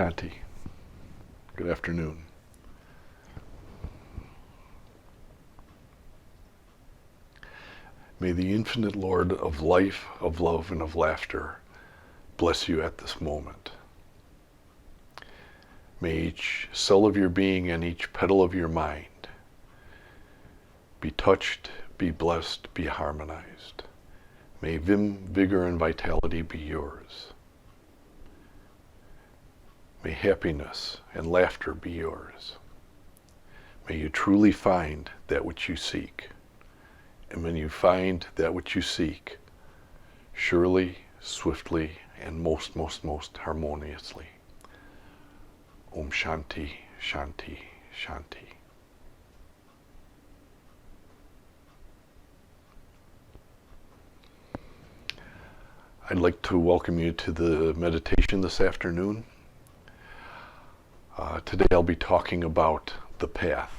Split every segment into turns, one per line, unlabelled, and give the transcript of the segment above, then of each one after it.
Shanti. Good afternoon. May the infinite Lord of life, of love, and of laughter bless you at this moment. May each cell of your being and each petal of your mind be touched, be blessed, be harmonized. May vim, vigor, and vitality be yours. May happiness and laughter be yours. May you truly find that which you seek. And when you find that which you seek, surely, swiftly, and most harmoniously. Om Shanti, Shanti, Shanti. I'd like to welcome you to the meditation this afternoon. Today I'll be talking about the path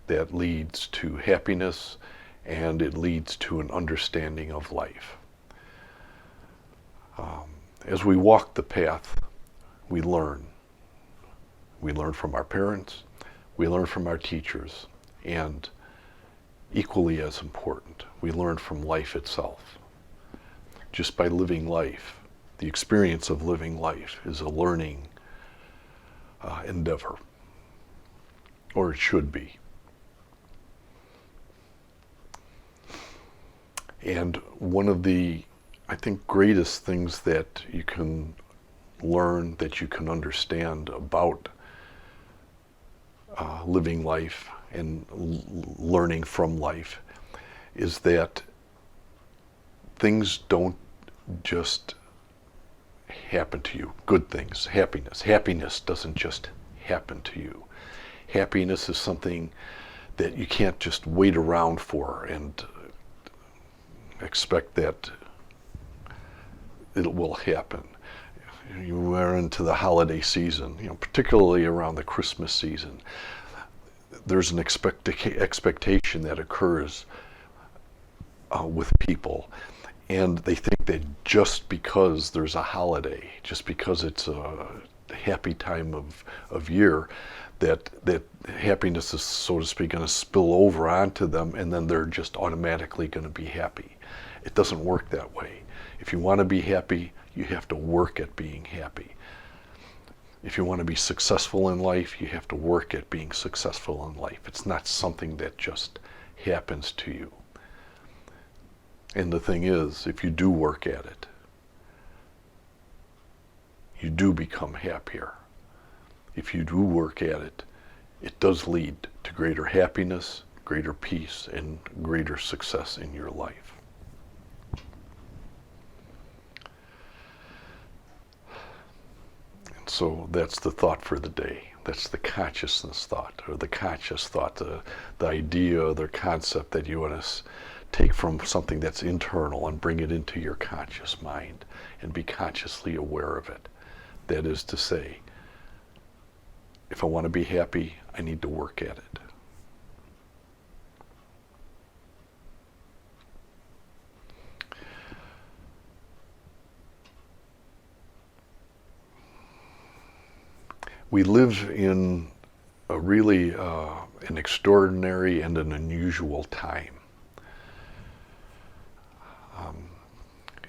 that leads to happiness, and it leads to an understanding of life. As we walk the path, we learn. We learn from our parents, we learn from our teachers, and equally as important, we learn from life itself. Just by living life, the experience of living life is a learning endeavor, or it should be. And one of the, I think, greatest things that you can learn, that you can understand about living life and learning from life is that things don't just happen to you. Good things, happiness. Happiness doesn't just happen to you. Happiness is something that you can't just wait around for and expect that it will happen. You are into the holiday season, particularly around the Christmas season. There's an expectation that occurs with people, and they think that just because there's a holiday, just because it's a happy time of year, that happiness is, so to speak, going to spill over onto them, and then they're just automatically going to be happy. It doesn't work that way. If you want to be happy, you have to work at being happy. If you want to be successful in life, you have to work at being successful in life. It's not something that just happens to you. And the thing is, if you do work at it, you do become happier. If you do work at it, it does lead to greater happiness, greater peace, and greater success in your life. And so that's the thought for the day. That's the consciousness thought, or the conscious thought, the idea, the concept that you want to take from something that's internal and bring it into your conscious mind and be consciously aware of it. That is to say, if I want to be happy, I need to work at it. We live in a really an extraordinary and an unusual time.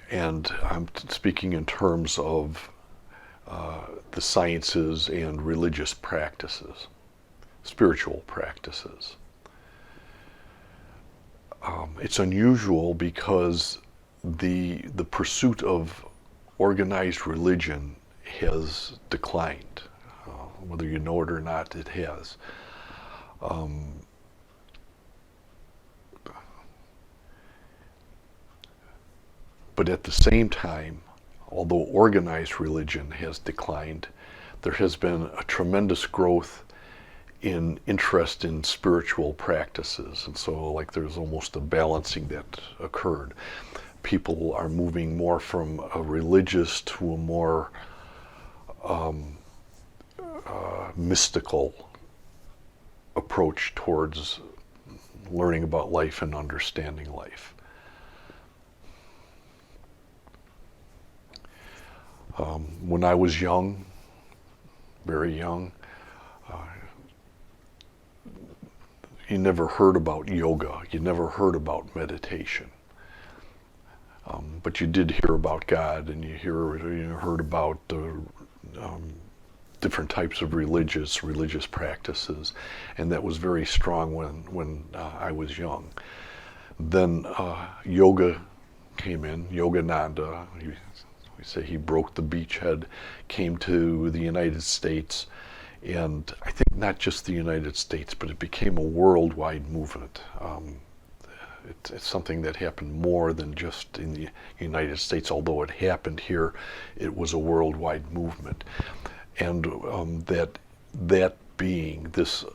And I'm speaking in terms of the sciences and religious practices, spiritual practices. It's unusual because the pursuit of organized religion has declined. Whether you know it or not, it has. But at the same time, although organized religion has declined, there has been a tremendous growth in interest in spiritual practices. And so there's almost a balancing that occurred. People are moving more from a religious to a more mystical approach towards learning about life and understanding life. When I was young, very young, you never heard about yoga, you never heard about meditation. But you did hear about God, and you heard about different types of religious practices, and that was very strong when I was young. Then yoga came in, Yogananda. We say he broke the beachhead, came to the United States, and I think not just the United States, but it became a worldwide movement. It's something that happened more than just in the United States. Although it happened here, it was a worldwide movement. And that being this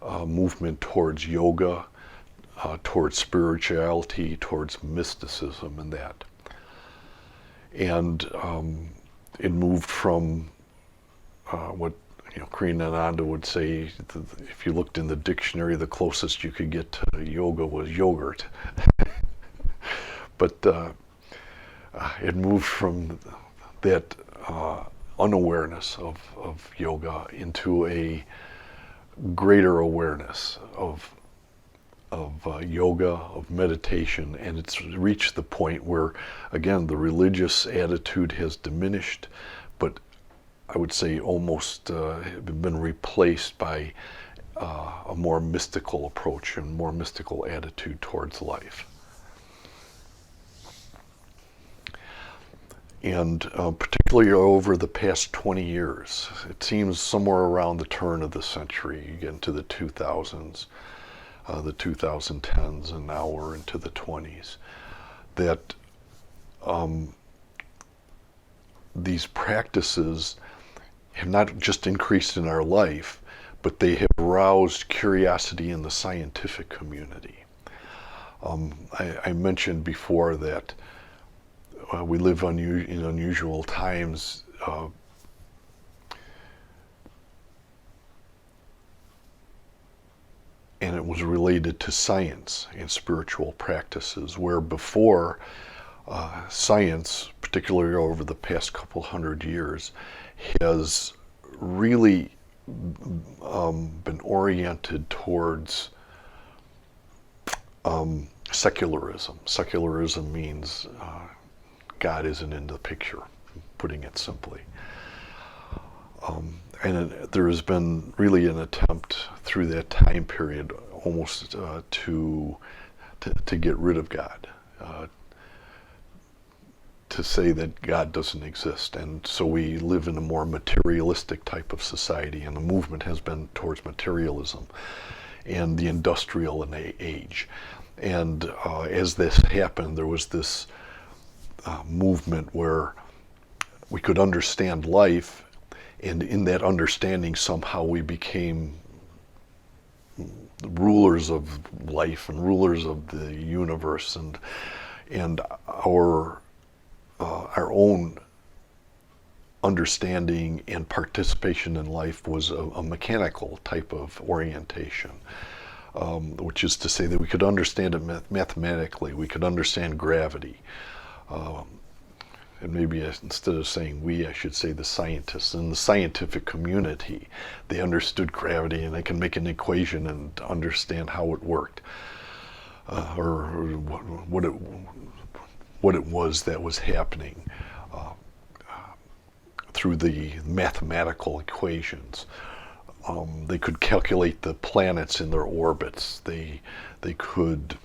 movement towards yoga, towards spirituality, towards mysticism, and that. And it moved from what Kriyananda would say, if you looked in the dictionary, the closest you could get to yoga was yogurt. But it moved from that unawareness of yoga into a greater awareness of yoga, of meditation, and it's reached the point where, again, the religious attitude has diminished, but I would say almost been replaced by a more mystical approach and more mystical attitude towards life. And particularly over the past 20 years, it seems somewhere around the turn of the century, you get into the 2000s, the 2010s, and now we're into the 20s, that these practices have not just increased in our life, but they have aroused curiosity in the scientific community. I mentioned before that we live in unusual times. And it was related to science and spiritual practices, where before science, particularly over the past couple hundred years, has really been oriented towards secularism. Secularism means God isn't in the picture, putting it simply. And there has been really an attempt through that time period almost to get rid of God, to say that God doesn't exist. And so we live in a more materialistic type of society, and the movement has been towards materialism and the industrial age. And as this happened, there was this movement where we could understand life, and in that understanding somehow we became rulers of life and rulers of the universe, and our own understanding and participation in life was a mechanical type of orientation, which is to say that we could understand it mathematically, we could understand gravity. And maybe instead of saying we, I should say the scientists in the scientific community, they understood gravity and they can make an equation and understand how it worked, or what it was that was happening through the mathematical equations. They could calculate the planets in their orbits. They could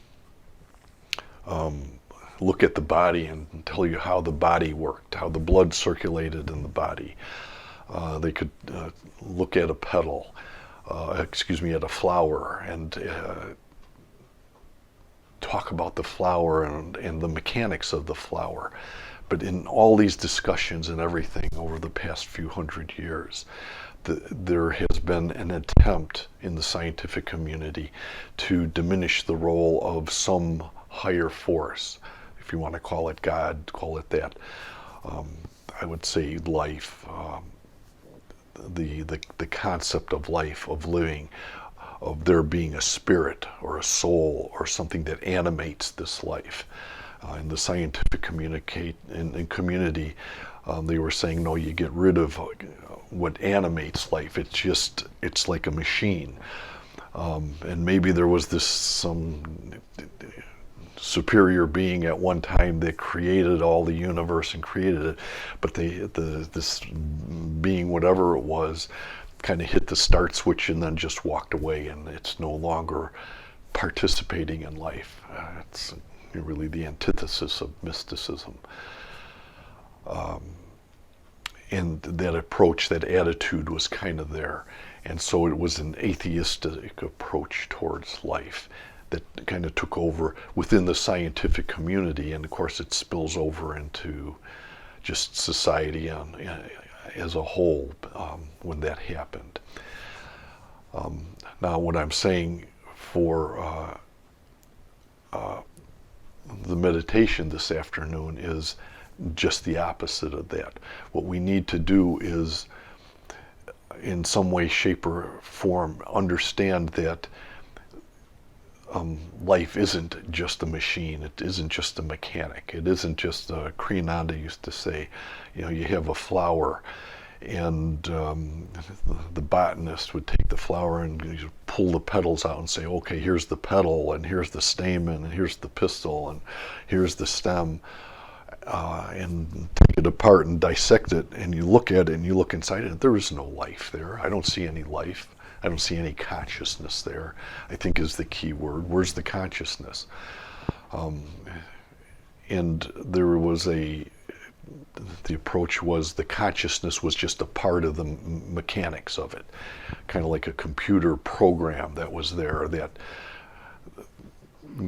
look at the body and tell you how the body worked, how the blood circulated in the body. They could look at a petal, at a flower, and talk about the flower and the mechanics of the flower. But in all these discussions and everything over the past few hundred years, there has been an attempt in the scientific community to diminish the role of some higher force. If you want to call it God, call it that. I would say life, the concept of life, of living, of there being a spirit or a soul or something that animates this life. In the scientific community, They were saying, no, you get rid of what animates life. It's like a machine. And maybe there was some superior being at one time that created all the universe and created it, but this being, whatever it was, kind of hit the start switch and then just walked away, and it's no longer participating in life. It's really the antithesis of mysticism. And that approach, that attitude was kind of there. And so it was an atheistic approach towards life that kind of took over within the scientific community, and of course it spills over into just society as a whole when that happened. Now what I'm saying for the meditation this afternoon is just the opposite of that. What we need to do is, in some way, shape, or form, understand that life isn't just a machine. It isn't just a mechanic. It isn't just, Kriyananda used to say, you have a flower, and the botanist would take the flower and pull the petals out and say, okay, here's the petal, and here's the stamen, and here's the pistil, and here's the stem. And take it apart and dissect it, and you look at it and you look inside it, there is no life there. I don't see any life. I don't see any consciousness there, I think is the key word. Where's the consciousness? And there was the approach was the consciousness was just a part of the mechanics of it, kind of like a computer program that was there that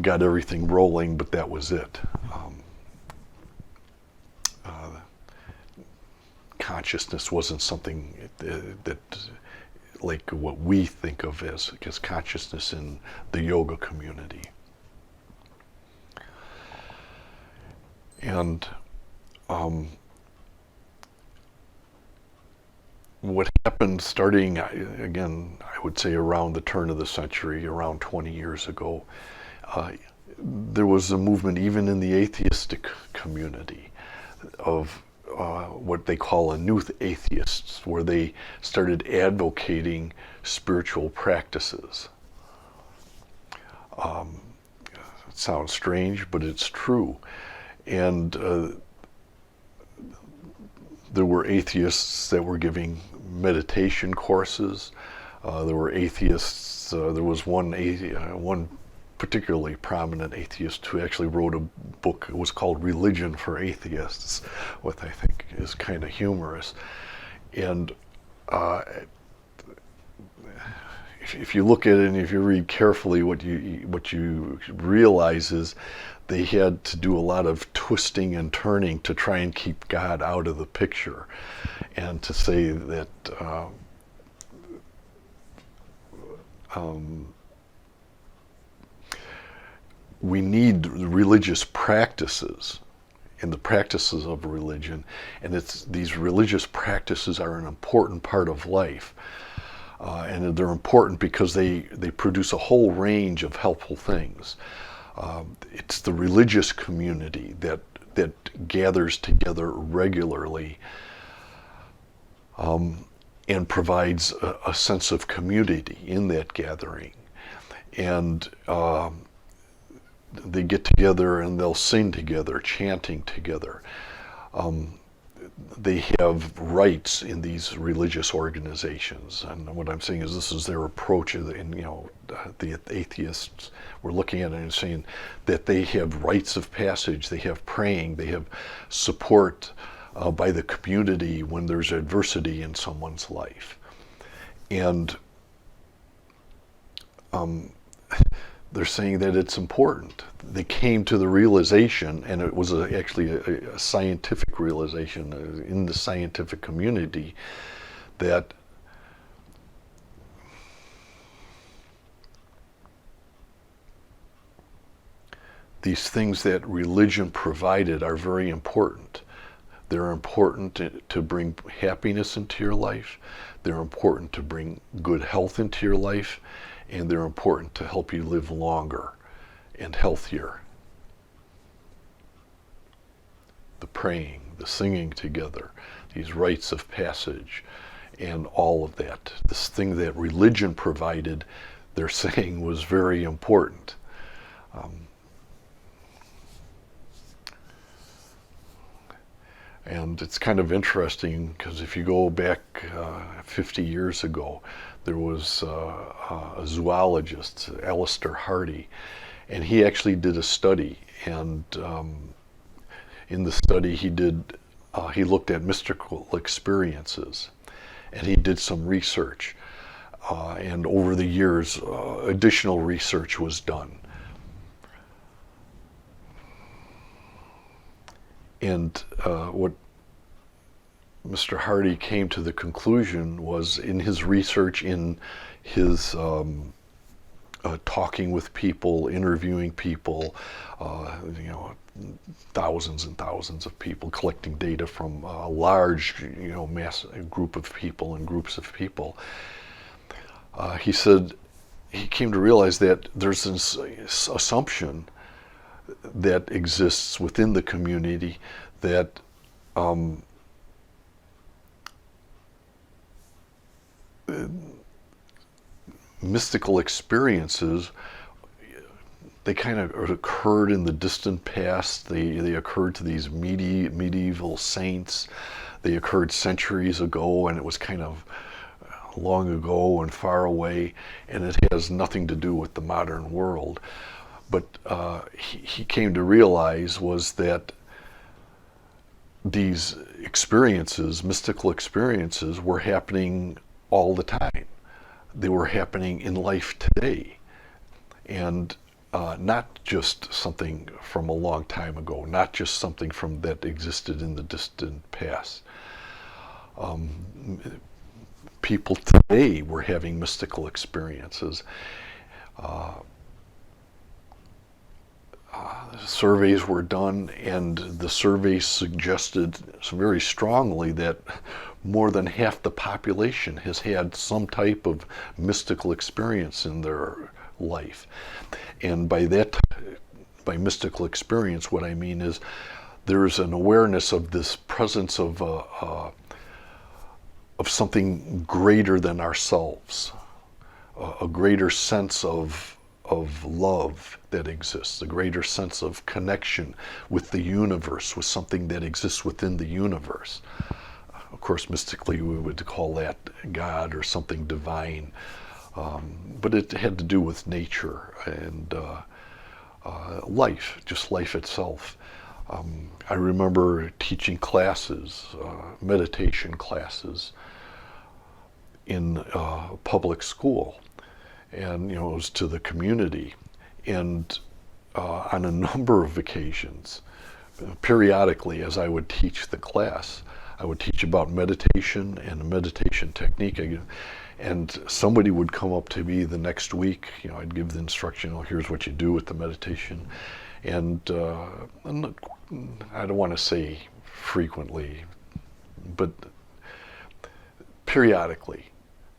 got everything rolling, but that was it. Consciousness wasn't something that like what we think of as consciousness in the yoga community. And what happened starting, again, I would say around the turn of the century, around 20 years ago, there was a movement even in the atheistic community of what they call a new atheists, where they started advocating spiritual practices. It sounds strange, but it's true. And there were atheists that were giving meditation courses. There were atheists. There was one particularly prominent atheist who actually wrote a book. It was called Religion for Atheists, what I think is kind of humorous. And if you look at it and if you read carefully, what you realize is they had to do a lot of twisting and turning to try and keep God out of the picture, and to say that we need religious practices and the practices of religion, and these religious practices are an important part of life, and they're important because they produce a whole range of helpful things. It's the religious community that gathers together regularly and provides a sense of community in that gathering. And they get together and they'll sing together, chanting together. They have rites in these religious organizations, and what I'm saying is this is their approach. And the atheists were looking at it and saying that they have rites of passage, they have praying, they have support by the community when there's adversity in someone's life, and they're saying that it's important. They came to the realization, and it was actually a scientific realization in the scientific community, that these things that religion provided are very important. They're important to bring happiness into your life. They're important to bring good health into your life. And they're important to help you live longer and healthier. The praying, the singing together, these rites of passage, and all of that. This thing that religion provided, they're saying was very important. And it's kind of interesting because if you go back 50 years ago, there was a zoologist, Alistair Hardy, and he actually did a study. And in the study, he looked at mystical experiences, and he did some research. And over the years, additional research was done. And what Mr. Hardy came to the conclusion was, in his research, in his talking with people, interviewing people, thousands and thousands of people, collecting data from a large, mass group of people and groups of people. He said he came to realize that there's this assumption that exists within the community that mystical experiences, they kind of occurred in the distant past. They occurred to these medieval saints. They occurred centuries ago, and it was kind of long ago and far away, and it has nothing to do with the modern world. But he came to realize was that these experiences, mystical experiences, were happening all the time. They were happening in life today, and not just something from a long time ago, not just something from that existed in the distant past. People today were having mystical experiences. Surveys were done, and the surveys suggested very strongly that more than half the population has had some type of mystical experience in their life. And by mystical experience, what I mean is there's an awareness of this presence of something greater than ourselves, a greater sense of love that exists, a greater sense of connection with the universe, with something that exists within the universe. Of course, mystically, we would call that God or something divine, but it had to do with nature and life, just life itself. I remember teaching classes, meditation classes, in public school, and it was to the community, and on a number of occasions, periodically, as I would teach the class, I would teach about meditation and a meditation technique, and somebody would come up to me the next week. I'd give the instruction, here's what you do with the meditation, and I don't want to say frequently, but periodically,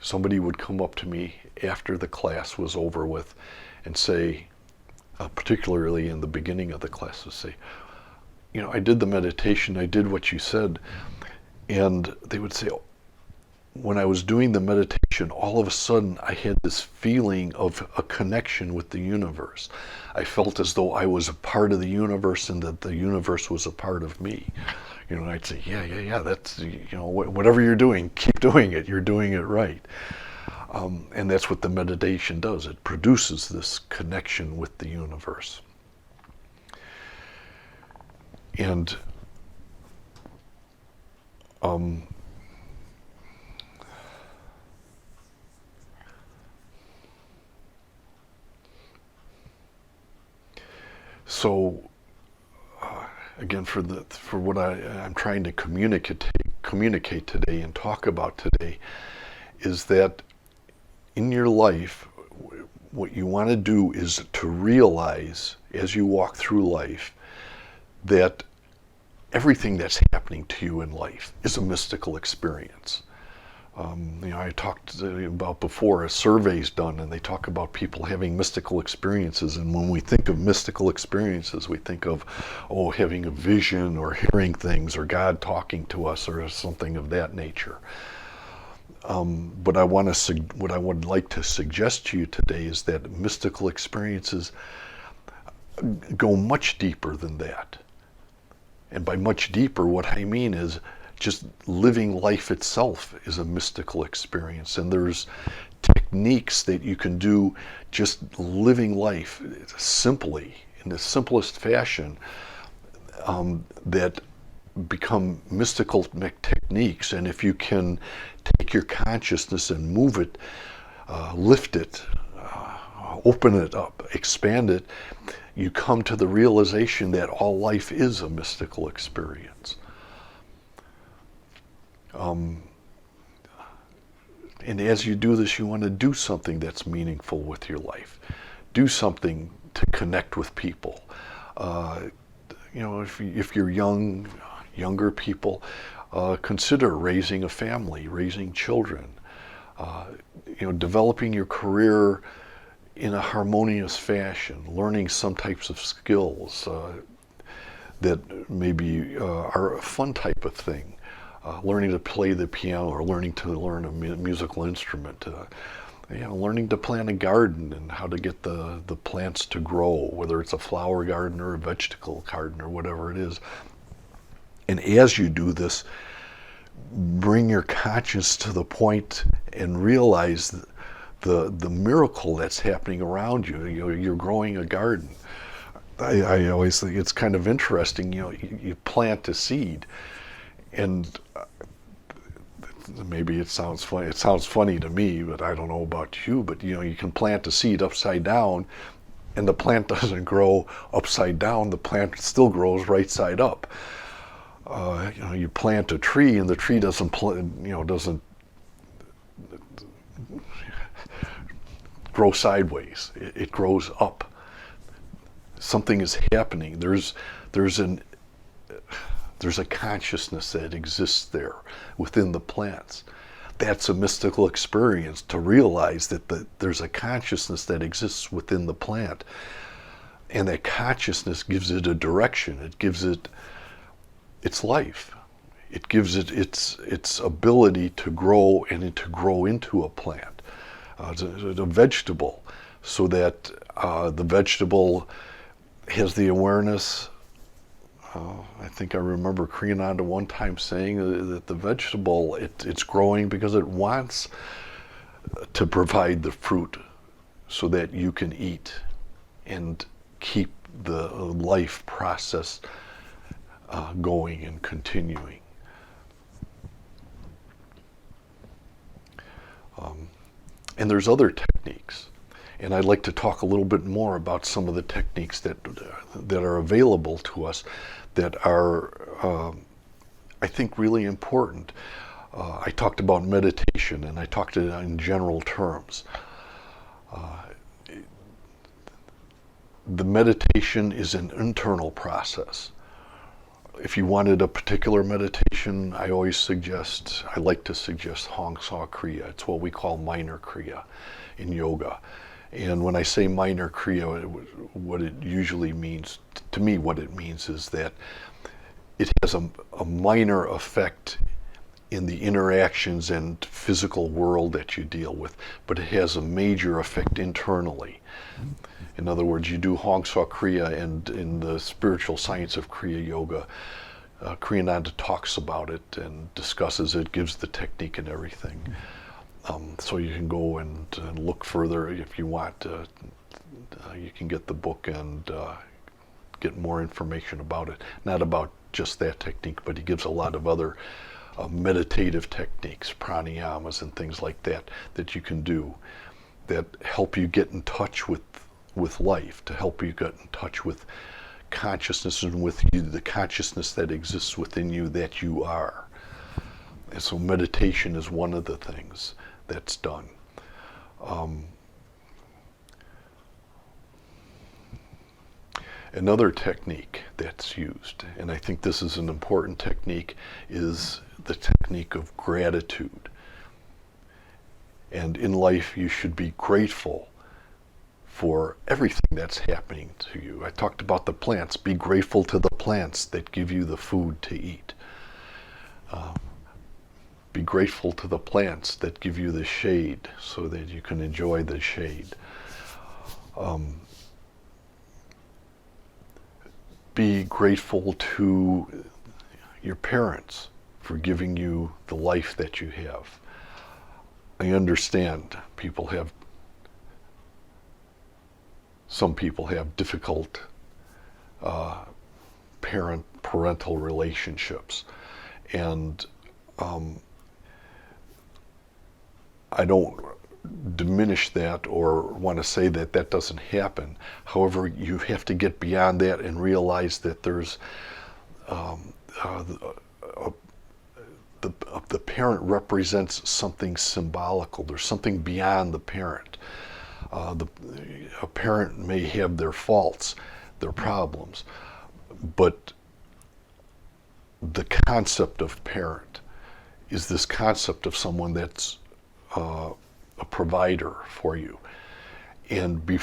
somebody would come up to me after the class was over with and say, particularly in the beginning of the class, to say, I did the meditation, I did what you said, and they would say, when I was doing the meditation, all of a sudden I had this feeling of a connection with the universe. I felt as though I was a part of the universe and that the universe was a part of me. And I'd say, yeah, that's, whatever you're doing, keep doing it. You're doing it right. And that's what the meditation does. It produces this connection with the universe. And so again, for what I'm trying to communicate today and talk about today, is that in your life, what you want to do is to realize as you walk through life that everything that's happening to you in life is a mystical experience. I talked about before, a survey's done, and they talk about people having mystical experiences. And when we think of mystical experiences, we think of, having a vision or hearing things or God talking to us or something of that nature. But what I would like to suggest to you today is that mystical experiences go much deeper than that. And by much deeper, what I mean is just living life itself is a mystical experience. And there's techniques that you can do just living life simply, in the simplest fashion, that become mystical techniques. And if you can take your consciousness and move it, lift it, open it up, expand it, you come to the realization that all life is a mystical experience. And as you do this, you want to do something that's meaningful with your life. Do something to connect with people. If you're younger people, consider raising a family, raising children, developing your career in a harmonious fashion, learning some types of skills that maybe are a fun type of thing. Learning to play the piano or learning to learn a musical instrument. Learning to plant a garden and how to get the plants to grow, whether it's a flower garden or a vegetable garden or whatever it is. And as you do this, bring your conscience to the point and realize the miracle that's happening around you. You're growing a garden. I always think it's kind of interesting. You plant a seed, and maybe it sounds funny. It sounds funny to me, but I don't know about you. But you can plant a seed upside down, and the plant doesn't grow upside down. The plant still grows right side up. You plant a tree, and the tree doesn't grow sideways. It grows up. Something is happening. There's a consciousness that exists there within the plants. That's a mystical experience, to realize that there's a consciousness that exists within the plant. And that consciousness gives it a direction. It gives it its life. It gives it its ability to grow and to grow into a plant, a vegetable, so that the vegetable has the awareness. I think I remember Kriyananda one time saying that the vegetable, it's growing because it wants to provide the fruit so that you can eat and keep the life process going and continuing. And there's other techniques. And I'd like to talk a little bit more about some of the techniques that are available to us that are, I think, really important. I talked about meditation, and I talked in general terms. The meditation is an internal process. If you wanted a particular meditation, I like to suggest Hong Sau Kriya. It's what we call minor Kriya in yoga. And when I say minor Kriya, what it usually means, to me what it means is that it has a minor effect in the interactions and physical world that you deal with, but it has a major effect internally. In other words, you do Hong Sau Kriya, and in the spiritual science of Kriya Yoga, Kriyananda talks about it and discusses it, gives the technique and everything. So you can go and look further if you want. You can get the book and get more information about it. Not about just that technique, but he gives a lot of other meditative techniques, pranayamas and things like that you can do that help you get in touch with life, to help you get in touch with consciousness and with you, the consciousness that exists within you that you are. And so meditation is one of the things that's done. Another technique that's used, and I think this is an important technique, is the technique of gratitude. And in life, you should be grateful for everything that's happening to you. I talked about the plants. Be grateful to the plants that give you the food to eat. Be grateful to the plants that give you the shade so that you can enjoy the shade. Be grateful to your parents for giving you the life that you have. I understand some people have difficult parental relationships, and I don't diminish that or want to say that that doesn't happen. However, you have to get beyond that and realize that there's the parent represents something symbolical. There's something beyond the parent. A parent may have their faults, their problems, but the concept of parent is this concept of someone that's a provider for you, and be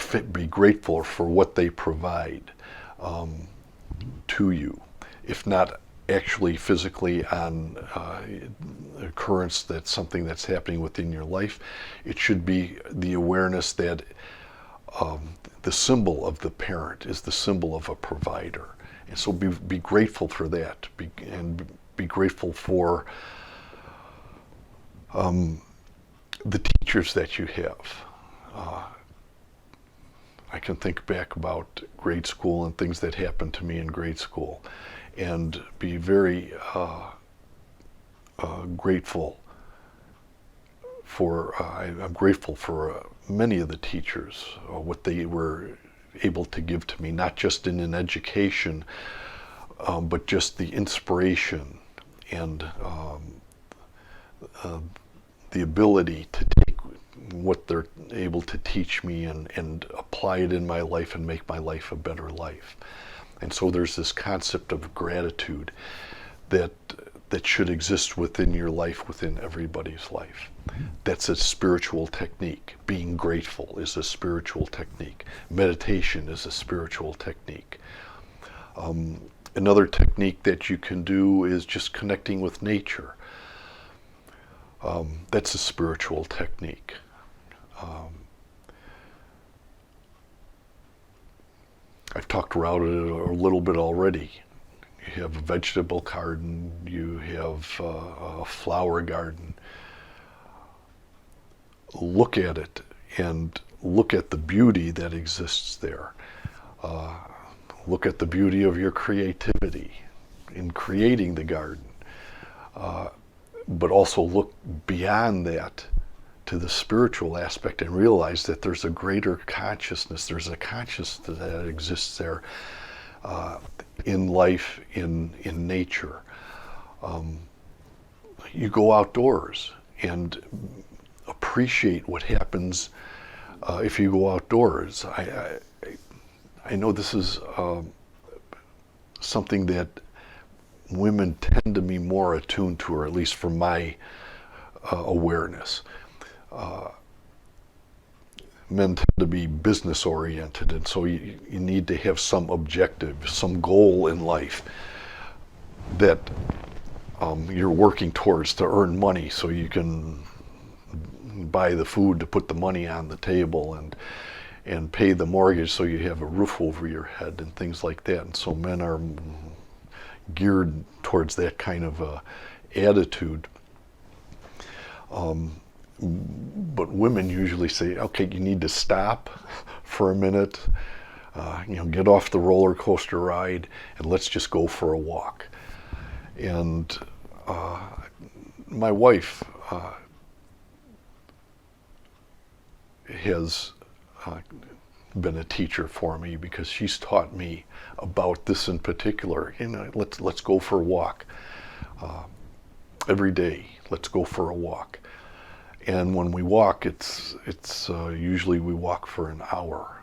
grateful for what they provide to you, if not actually physically on occurrence that's something that's happening within your life. It should be the awareness that the symbol of the parent is the symbol of a provider. And so be grateful for that, and be grateful for the teachers that you have. I can think back about grade school and things that happened to me in grade school, and be very grateful for, I'm grateful for many of the teachers, what they were able to give to me, not just in an education, but just the inspiration and the ability to take what they're able to teach me and apply it in my life and make my life a better life. And so there's this concept of gratitude that should exist within your life, within everybody's life. That's a spiritual technique. Being grateful is a spiritual technique. Meditation is a spiritual technique. Another technique that you can do is just connecting with nature. That's a spiritual technique. I've talked around it a little bit already. You have a vegetable garden, you have a flower garden. Look at it and look at the beauty that exists there. Look at the beauty of your creativity in creating the garden. But also look beyond that to the spiritual aspect and realize that there's a greater consciousness. There's a consciousness that exists there in life, in nature. You go outdoors and appreciate what happens if you go outdoors. I know this is something that women tend to be more attuned to, or at least from my awareness. Men tend to be business oriented, and so you need to have some objective, some goal in life that you're working towards to earn money so you can buy the food to put the money on the table and pay the mortgage so you have a roof over your head and things like that. And so men are geared towards that kind of attitude. But women usually say, okay, you need to stop for a minute, get off the roller coaster ride and let's just go for a walk. And my wife has been a teacher for me because she's taught me about this in particular. Let's go for a walk every day. Let's go for a walk. And when we walk, it's usually we walk for an hour.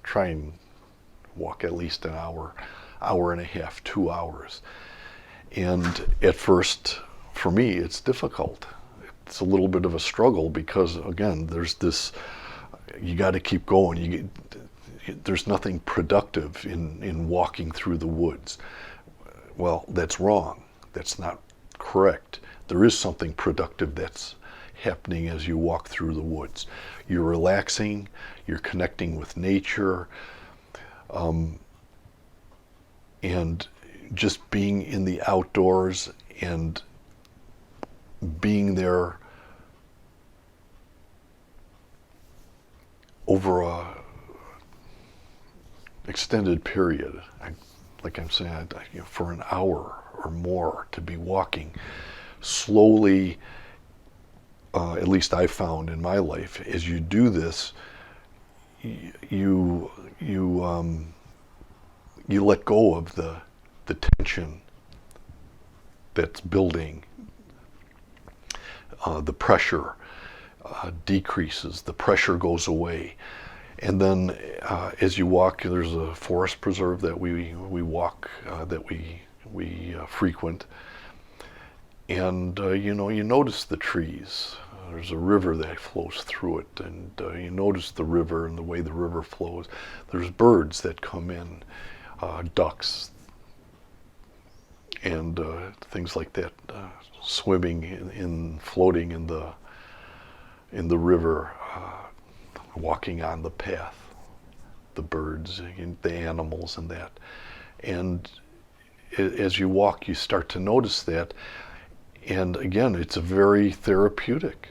Try and walk at least an hour, hour and a half, 2 hours. And at first, for me, it's difficult. it's a little bit of a struggle because, again, there's this, you got to keep going. There's nothing productive in walking through the woods. Well, that's wrong. That's not correct. There is something productive that's happening as you walk through the woods. You're relaxing, you're connecting with nature, and just being in the outdoors and being there over a extended period. Like I'm saying, for an hour or more, to be walking slowly. At least I found in my life, as you do this, you let go of the tension that's building. The pressure decreases. The pressure goes away. And then as you walk, there's a forest preserve that we walk, that we frequent. And you notice the trees. There's a river that flows through it, and you notice the river and the way the river flows. There's birds that come in, ducks, and things like that, swimming floating in the river, walking on the path. The birds, the animals, and that. And as you walk, you start to notice that. And again, it's a very therapeutic.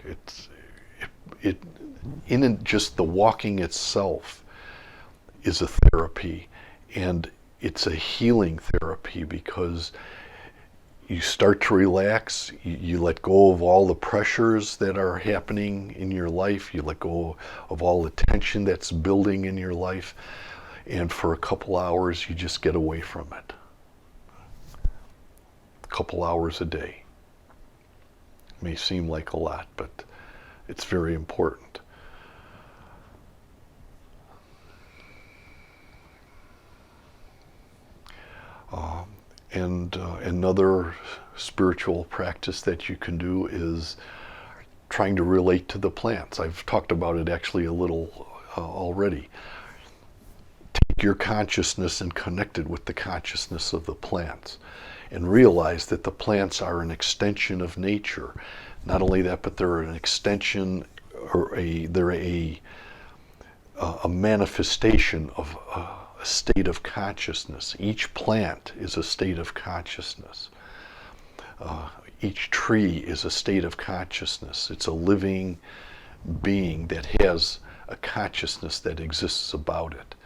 Just the walking itself is a therapy, and it's a healing therapy because you start to relax. You let go of all the pressures that are happening in your life. You let go of all the tension that's building in your life, and for a couple hours, you just get away from it. A couple hours a day. May seem like a lot, but it's very important. And another spiritual practice that you can do is trying to relate to the plants. I've talked about it actually a little already. Take your consciousness and connect it with the consciousness of the plants, and realize that the plants are an extension of nature. Not only that, but they're an extension, or they're a manifestation of a state of consciousness. Each plant is a state of consciousness. Each tree is a state of consciousness. It's a living being that has a consciousness that exists about it.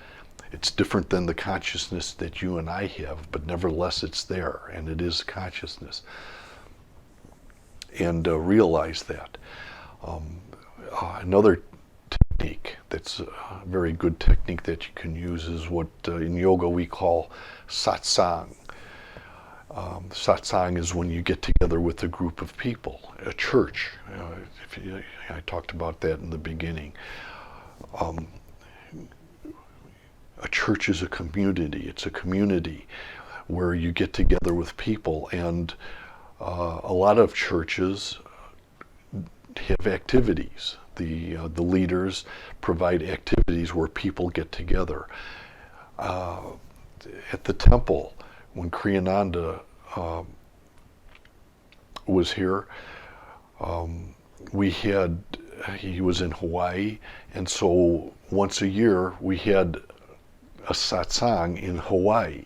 It's different than the consciousness that you and I have, but nevertheless it's there, and it is consciousness. And realize that. Another technique that's a very good technique that you can use is what in yoga we call satsang. Satsang is when you get together with a group of people, a church. I talked about that in the beginning. A church is a community. It's a community where you get together with people, and a lot of churches have activities. The leaders provide activities where people get together. At the temple, when Kriyananda was here, he was in Hawaii, and so once a year we had a satsang in Hawaii.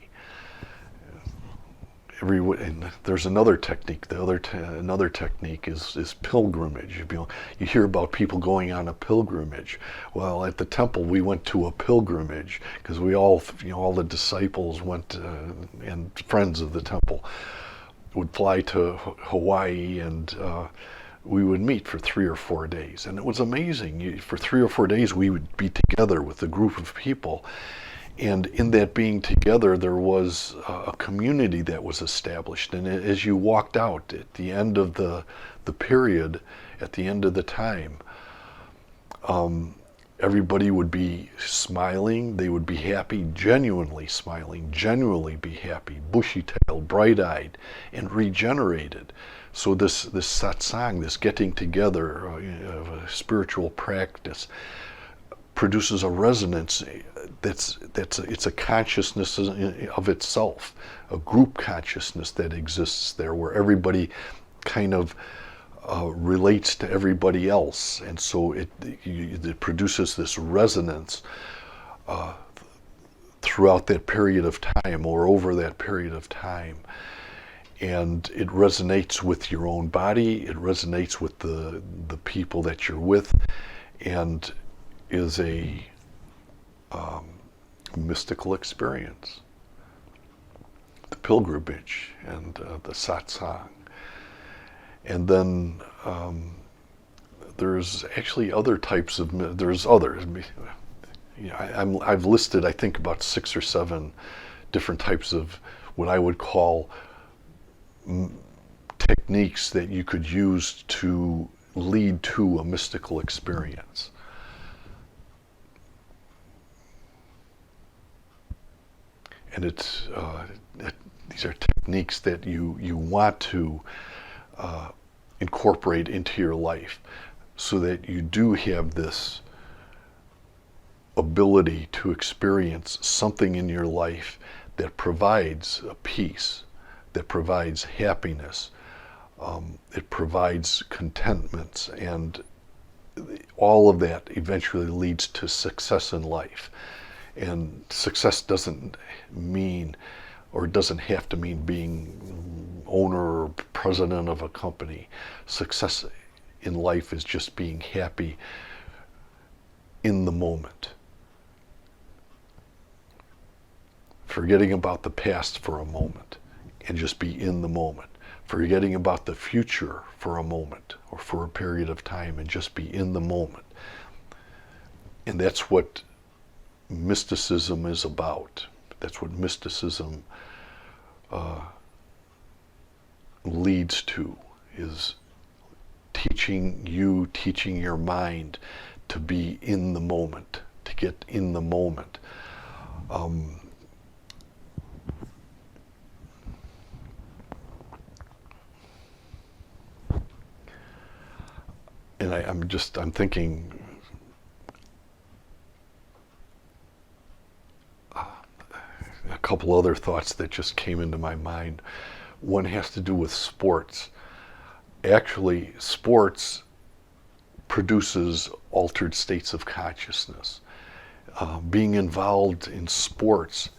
And there's another technique. Another technique is pilgrimage. You hear about people going on a pilgrimage. Well, at the temple we went to a pilgrimage because we all the disciples went, and friends of the temple would fly to Hawaii, and we would meet for 3 or 4 days, and it was amazing. For 3 or 4 days we would be together with a group of people. And in that being together, there was a community that was established. And as you walked out at the end of the period, at the end of the time, everybody would be smiling, they would be happy, genuinely smiling, genuinely be happy, bushy-tailed, bright-eyed, and regenerated. So this satsang, this getting together of a spiritual practice, produces a resonance it's a consciousness of itself, a group consciousness that exists there, where everybody kind of relates to everybody else, and so it produces this resonance throughout that period of time, or over that period of time. And it resonates with your own body, it resonates with the people that you're with, and is a mystical experience. The pilgrimage and the satsang. And then there's actually other types of, there's others. I've listed, I think, about 6 or 7 different types of what I would call techniques that you could use to lead to a mystical experience. And these are techniques that you want to incorporate into your life, so that you do have this ability to experience something in your life that provides a peace, that provides happiness, it provides contentment, and all of that eventually leads to success in life. And success doesn't mean, or doesn't have to mean, being owner or president of a company. Success in life is just being happy in the moment. Forgetting about the past for a moment and just be in the moment. Forgetting about the future for a moment or for a period of time and just be in the moment. And that's what mysticism is about. That's what mysticism leads to, is teaching your mind to be in the moment, to get in the moment. And I'm thinking, a couple other thoughts that just came into my mind. One has to do with sports. Actually, sports produces altered states of consciousness. Being involved in sports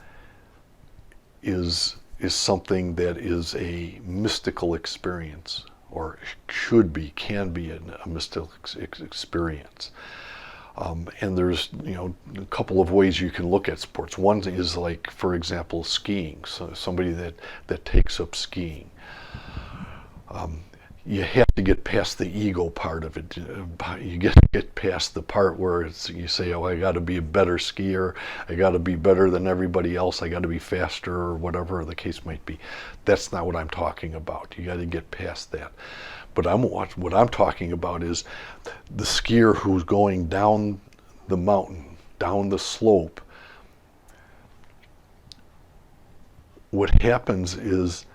is something that is a mystical experience, or can be a mystical experience. And there's, a couple of ways you can look at sports. One is, like, for example, skiing. So somebody that takes up skiing. You have to get past the ego part of it. You get past the part where you say, oh, I got to be a better skier. I got to be better than everybody else. I got to be faster, or whatever the case might be. That's not what I'm talking about. You got to get past that. But what I'm talking about is the skier who's going down the mountain, down the slope. What happens is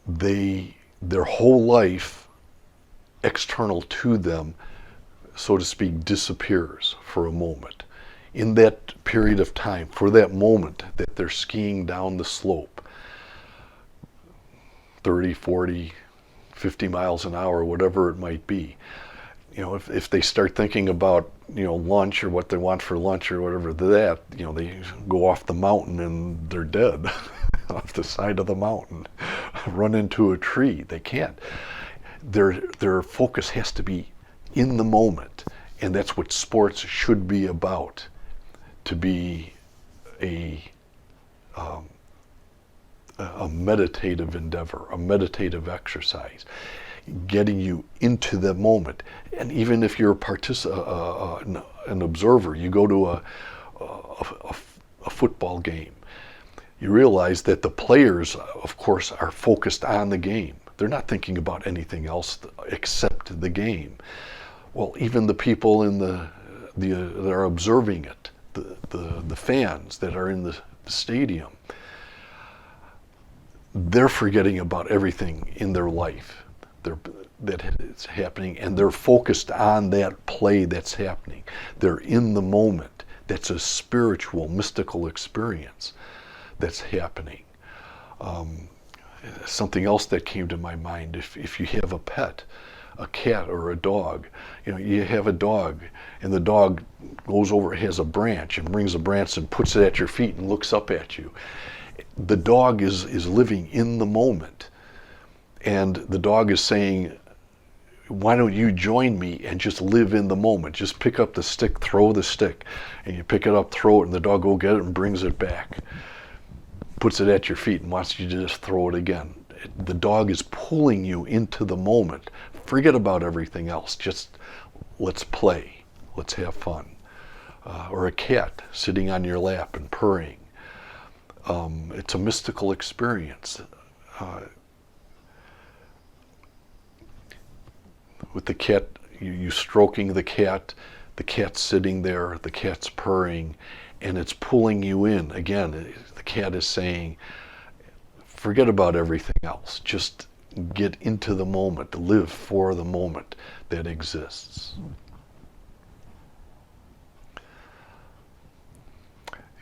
their whole life external to them, so to speak, disappears for a moment. In that period of time, for that moment that they're skiing down the slope, 30, 40, 50 miles an hour, whatever it might be. If they start thinking about, lunch, or what they want for lunch, or whatever they go off the mountain and they're dead off the side of the mountain, run into a tree. They can't. Their focus has to be in the moment, and that's what sports should be about, to be a meditative endeavor, a meditative exercise, getting you into the moment. And even if you're an observer, you go to a football game, you realize that the players, of course, are focused on the game. They're not thinking about anything else except the game. Well, even the people in that are observing it, the fans that are in the stadium, they're forgetting about everything in their life that is happening, and they're focused on that play that's happening. They're in the moment. That's a spiritual, mystical experience that's happening. Something else that came to my mind, if you have a pet, a cat or a dog, you have a dog and the dog goes over, has a branch and brings a branch and puts it at your feet and looks up at you. The dog is living in the moment, and the dog is saying, why don't you join me and just live in the moment? Just pick up the stick, throw the stick, and you pick it up, throw it, and the dog will get it and brings it back, puts it at your feet and wants you to just throw it again. The dog is pulling you into the moment. Forget about everything else. Just let's play. Let's have fun. Or a cat sitting on your lap and purring. It's a mystical experience. With the cat, you stroking the cat's sitting there, the cat's purring, and it's pulling you in. Again, the cat is saying, forget about everything else. Just get into the moment, live for the moment that exists.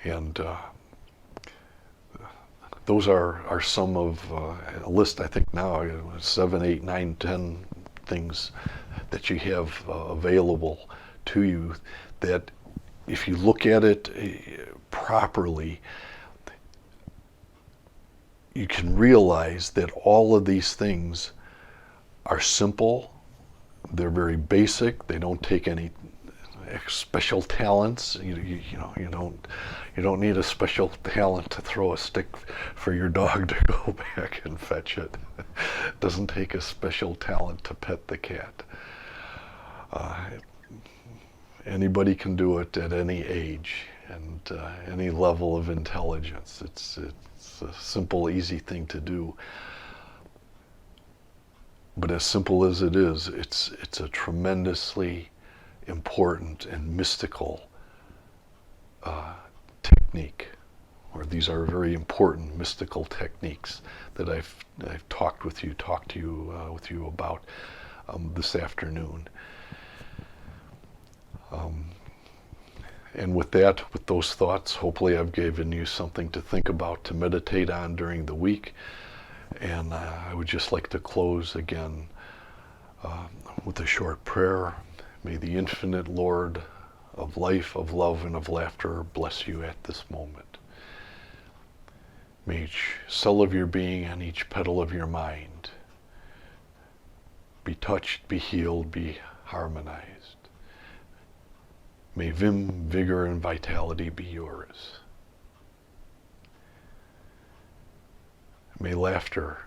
And those are some of a list, I think now, 7, 8, 9, 10 things that you have available to you that if you look at it properly, you can realize that all of these things are simple, they're very basic, they don't take any special talents. You don't need a special talent to throw a stick for your dog to go back and fetch it. It doesn't take a special talent to pet the cat. Anybody can do it at any age and any level of intelligence. It's a simple, easy thing to do. But as simple as it is, it's a tremendously important and mystical technique, or these are very important mystical techniques that I've talked to you about this afternoon. And with those thoughts, hopefully I've given you something to think about, to meditate on during the week. And I would just like to close again with a short prayer. May the infinite Lord of life, of love, and of laughter bless you at this moment. May each cell of your being and each petal of your mind be touched, be healed, be harmonized. May vim, vigor, and vitality be yours. May laughter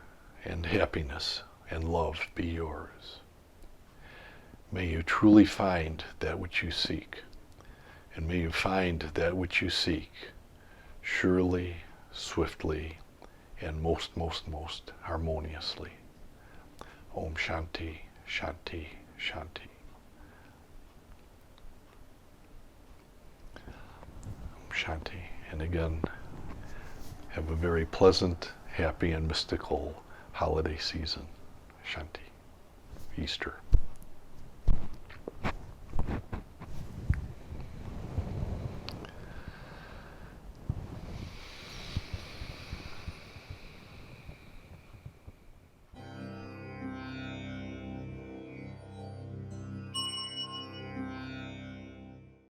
and happiness and love be yours. May you truly find that which you seek, and may you find that which you seek surely, swiftly, and most harmoniously. Om Shanti, Shanti, Shanti. Om Shanti. And again, have a very pleasant, happy, and mystical holiday season. Shanti. Easter.